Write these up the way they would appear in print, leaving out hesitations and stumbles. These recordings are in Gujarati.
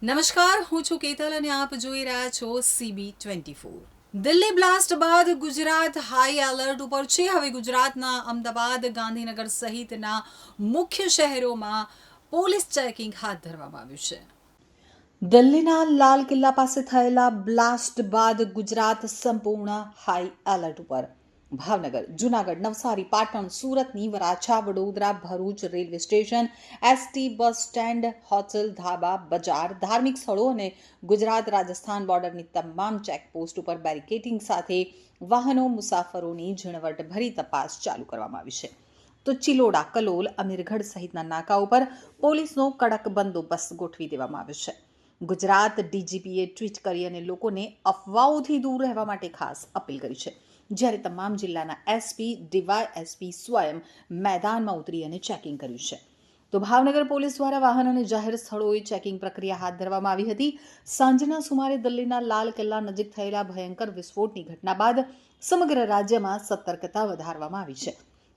નમસ્કાર, હું છું કેતલ અને આપ જોઈ રહ્યા છો CB24। દિલ્હી બ્લાસ્ટ બાદ ગુજરાત હાઈ એલર્ટ ઉપર છે। હવે ગુજરાતના અમદાવાદ, ગાંધીનગર સહિતના મુખ્ય શહેરોમાં પોલીસ ચેકિંગ હાથ ધરવામાં આવ્યું છે। દિલ્હીના લાલ કિલ્લા પાસે થયેલા બ્લાસ્ટ બાદ ગુજરાત સંપૂર્ણ હાઈ એલર્ટ ઉપર। ભાવનગર, જૂનાગઢ, નવસારી, પાટણ, સુરતની Varachha, Vadodara, Bharuch railway station, ST bus stand, hotel, ધાબા, બજાર, ધાર્મિક સ્થળો અને ગુજરાત રાજસ્થાન બોર્ડરની તમામ ચેકપોસ્ટ ઉપર બેરિકેડિંગ સાથે વાહનો મુસાફરોની ઝીણવટભરી તપાસ ચાલુ કરવામાં આવી છે। તો ચિલોડા, કલોલ, અમીરગઢ સહિતના નાકા ઉપર પોલીસનો કડક બંદોબસ્ત ગોઠવી દેવામાં આવ્યો છે। ગુજરાત ડીજીપીએ ટ્વીટ કરી અને લોકોને અફવાઓથી દૂર રહેવા માટે ખાસ અપીલ કરી છે, જ્યારે તમામ જિલ્લાના એસપી, ડીવાયએસપી સ્વયં મેદાનમાં ઉતરી અને ચેકિંગ કર્યું છે। તો ભાવનગર પોલીસ દ્વારા વાહન અને જાહેર સ્થળોએ ચેકિંગ પ્રક્રિયા હાથ ધરવામાં આવી હતી। સાંજના સુમારે દિલ્હીના લાલ કિલ્લા નજીક થયેલા ભયંકર વિસ્ફોટની ઘટના બાદ સમગ્ર રાજ્યમાં સતર્કતા વધારવામાં આવી છે,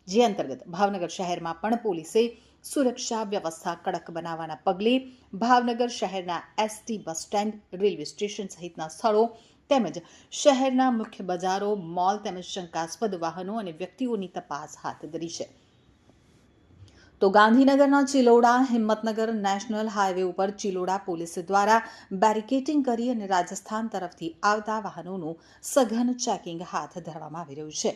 જે અંતર્ગત ભાવનગર શહેરમાં પણ પોલીસે સુરક્ષા વ્યવસ્થા કડક બનાવવાના પગલે ભાવનગર શહેરના ST bus stand, railway station સહિતના સ્થળો તેમજ શહેરના મુખ્ય બજારો, મોલ તેમજ શંકાસ્પદ વાહનો અને વ્યક્તિઓની તપાસ હાથ ધરી છે। તો ગાંધીનગરના ચિલોડા હિંમતનગર નેશનલ હાઈવે ઉપર ચિલોડા પોલીસ દ્વારા બેરિકેડિંગ કરી અને રાજસ્થાન તરફથી આવતા વાહનોનું સઘન ચેકિંગ હાથ ધરવામાં આવી રહ્યું છે।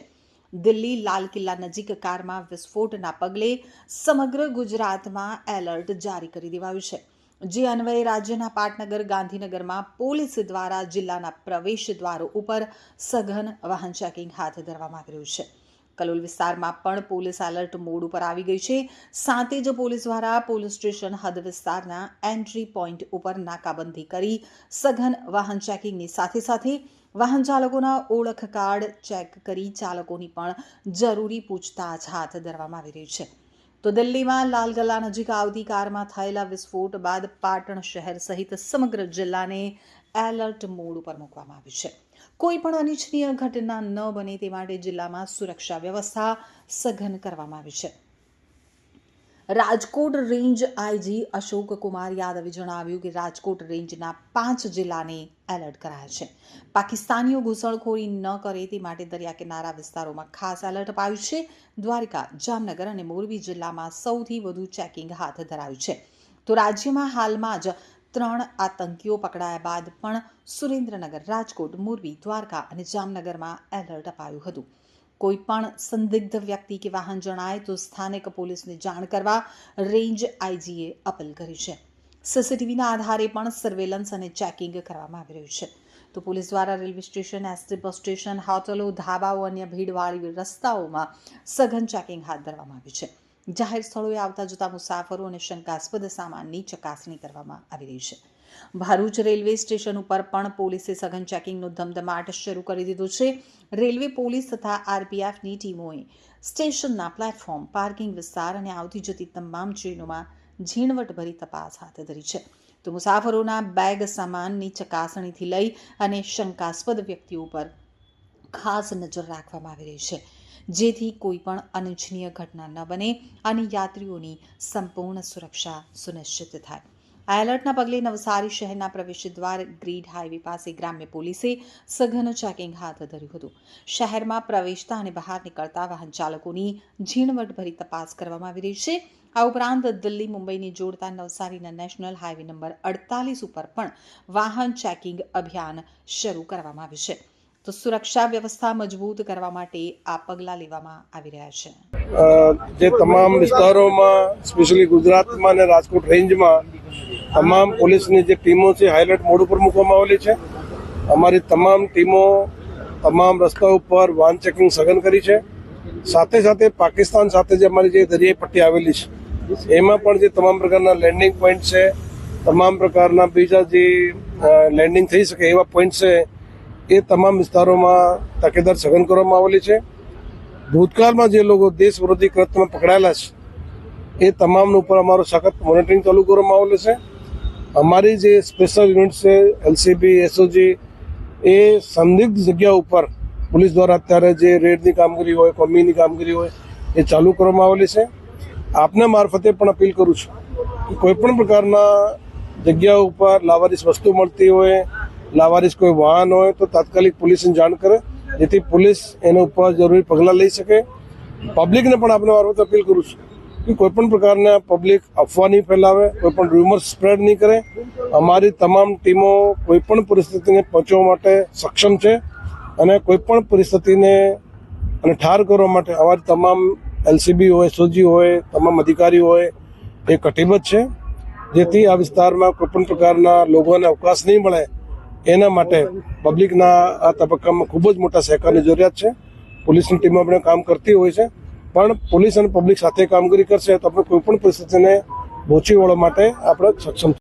દિલ્હી લાલ કિલ્લા નજીક કારમાં વિસ્ફોટના પગલે સમગ્ર ગુજરાતમાં એલર્ટ જારી કરી દેવાયું છે, જે અન્વયે રાજ્યના પાટનગર, ગાંધીનગરમાં પોલીસ દ્વારા જિલ્લાના પ્રવેશ દ્વારો ઉપર સઘન વાહન ચેકિંગ હાથ ધરવામાં આવી રહ્યું છે। કલોલ વિસ્તારમાં પણ પોલીસ એલર્ટ મોડ ઉપર આવી ગઈ છે। સાથે જ પોલીસ દ્વારા પોલીસ સ્ટેશન હદ વિસ્તારના એન્ટ્રી પોઈન્ટ ઉપર નાકાબંધી કરી સઘન વાહન ચેકિંગની સાથે સાથે વાહન ચાલકોના ઓળખ કાર્ડ ચેક કરી ચાલકોની પણ જરૂરી પૂછતાછ હાથ ધરવામાં આવી રહી છે। તો દિલ્હીમાં લાલ કિલ્લા નજીક આવતી કારમાં થયેલા વિસ્ફોટ બાદ પાટણ શહેર સહિત સમગ્ર જિલ્લાને એલર્ટ મોડ ઉપર મૂકવામાં આવ્યું છે। કોઈ પણ અનિચ્છનીય ઘટના ન બને તે માટે જિલ્લામાં સુરક્ષા વ્યવસ્થા સઘન કરવામાં આવી છે। રાજકોટ રેન્જ આઈજી અશોક કુમાર યાદવે જણાવ્યું કે રાજકોટ રેન્જના 5 જિલ્લાને એલર્ટ કરાયા છે। પાકિસ્તાનીઓ ઘૂસણખોરી ન કરે તે માટે દરિયા કિનારા વિસ્તારોમાં ખાસ એલર્ટ અપાયું છે। દ્વારકા, જામનગર અને મોરબી જિલ્લામાં સૌથી વધુ ચેકિંગ હાથ ધરાયું છે। તો રાજ્યમાં હાલમાં જ 3 આતંકીઓ પકડાયા બાદ પણ સુરેન્દ્રનગર, રાજકોટ, મોરબી, દ્વારકા અને જામનગરમાં એલર્ટ અપાયું હતું। કોઈ પણ સંદિગ્ધ વ્યક્તિ કે વાહન જણાય તો સ્થાનિક પોલીસને જાણ કરવા રેન્જ આઈજીએ અપીલ કરી છે। સીસીટીવીના આધારે પણ સર્વેલન્સ અને ચેકિંગ કરવામાં આવી રહ્યું છે। તો પોલીસ દ્વારા railway station, ST bus station, હોટલો, ધાબાઓ અને ભીડવાળી રસ્તાઓમાં સઘન ચેકિંગ હાથ ધરવામાં આવ્યું છે। જાહેર સ્થળોએ આવતા જતા મુસાફરો અને શંકાસ્પદ સામાનની ચકાસણી કરવામાં આવી રહી છે। ભરૂચ રેલવે સ્ટેશન ઉપર પણ પોલીસે સઘન ચેકિંગનો ધમધમાટ શરૂ કરી દીધો છે। રેલવે પોલીસ તથા આરપીએફની ટીમોએ સ્ટેશનના પ્લેટફોર્મ, પાર્કિંગ વિસ્તાર અને આવતી જતી તમામ ટ્રેનોમાં ઝીણવટભરી તપાસ હાથ ધરી છે। તો મુસાફરોના બેગ, સામાનની ચકાસણીથી લઈ અને શંકાસ્પદ વ્યક્તિઓ પર ખાસ નજર રાખવામાં આવી રહી છે, જેથી કોઈ પણ અનિચ્છનીય ઘટના ન બને અને યાત્રીઓની સંપૂર્ણ સુરક્ષા સુનિશ્ચિત થાય। આ એલર્ટના પગલે નવસારી શહેરના પ્રવેશ દ્વાર ગ્રીડ હાઈવે પાસે ગ્રામ્ય પોલીસે સઘન ચેકિંગ હાથ ધર્યું હતું। શહેરમાં પ્રવેશતા અને બહાર નીકળતા વાહન ચાલકોની ઝીણવટભરી તપાસ કરવામાં આવી રહી છે। આ ઉપરાંત દિલ્હી મુંબઈને જોડતા નવસારીના નેશનલ હાઈવે નંબર 48 ઉપર પણ વાહન ચેકિંગ અભિયાન શરૂ કરવામાં આવ્યું છે। તો સુરક્ષા વ્યવસ્થા મજબૂત કરવા માટે આ પગલાં લેવામાં આવી રહ્યા છે। જે તમામ વિસ્તારોમાં સ્પેશિયલી ગુજરાતમાં અને રાજકોટ રેન્જમાં તમામ પોલીસની જે ટીમો છે હાઈલાઇટ મોડ ઉપર મૂકવામાં આવેલી છે। અમારી તમામ ટીમો તમામ રસ્તા ઉપર વાહન ચેકિંગ સઘન કરી છે। સાથે સાથે પાકિસ્તાન સાથે જે અમારી જે દરિયાઈ પટ્ટી આવેલી છે એમાં પણ જે તમામ પ્રકારના લેન્ડિંગ પોઈન્ટ છે, તમામ પ્રકારના બીજા જે લેન્ડિંગ થઈ શકે એવા પોઈન્ટ છે એ તમામ વિસ્તારોમાં તકેદાર સઘન કરવામાં આવેલી છે। ભૂતકાળમાં જે લોકો દેશ વિરોધી કૃત્યમાં પકડાયેલા છે એ તમામના ઉપર અમારું સખત મોનિટરિંગ ચાલુ કરવામાં આવેલું છે। અમારી જે સ્પેશિયલ યુનિટ છે એલસીબી, એસઓજી એ સંદિગ્ધ જગ્યા ઉપર પોલીસ દ્વારા અત્યારે જે રેડની કામગીરી હોય, કોમ્બિંગની કામગીરી હોય એ ચાલુ કરવામાં આવેલી છે। આપના મારફતે પણ અપીલ કરું છું કે કોઈ પણ પ્રકારના જગ્યાઓ ઉપર લાવારીસ વસ્તુ મળતી હોય, લાવારીસ કોઈ વાહન હોય તો તાત્કાલિક પોલીસને જાણ કરે, જેથી પોલીસ એના ઉપર જરૂરી પગલાં લઈ શકે. પબ્લિકને પણ આપણે વારંવાર અપીલ કરું છું કે કોઈ પણ પ્રકારના પબ્લિક અફવા નહીં ફેલાવે, કોઈ પણ રૂમર સ્પ્રેડ નહીં કરે. અમારી તમામ ટીમો કોઈ પણ પરિસ્થિતિને પહોંચવા માટે સક્ષમ છે અને કોઈ પણ પરિસ્થિતિને અને ઠાર કરવા માટે અમારી તમામ એલસીબી હોય, એસઓજી હોય, તમામ અધિકારીઓ હોય એ કટિબદ્ધ છે, જેથી આ વિસ્તારમાં કોઈ પણ પ્રકારના લોકોને અવકાશ નહીં મળે એના માટે પબ્લિકના આ તબક્કામાં ખૂબ જ મોટા સહકારની જરૂરિયાત છે. પોલીસની ટીમો આપણે કામ કરતી હોય છે, પણ પોલીસ અને પબ્લિક સાથે કામગીરી કરશે તો આપણે કોઈ પણ પરિસ્થિતિને પહોંચી વળવા માટે આપણે સક્ષમ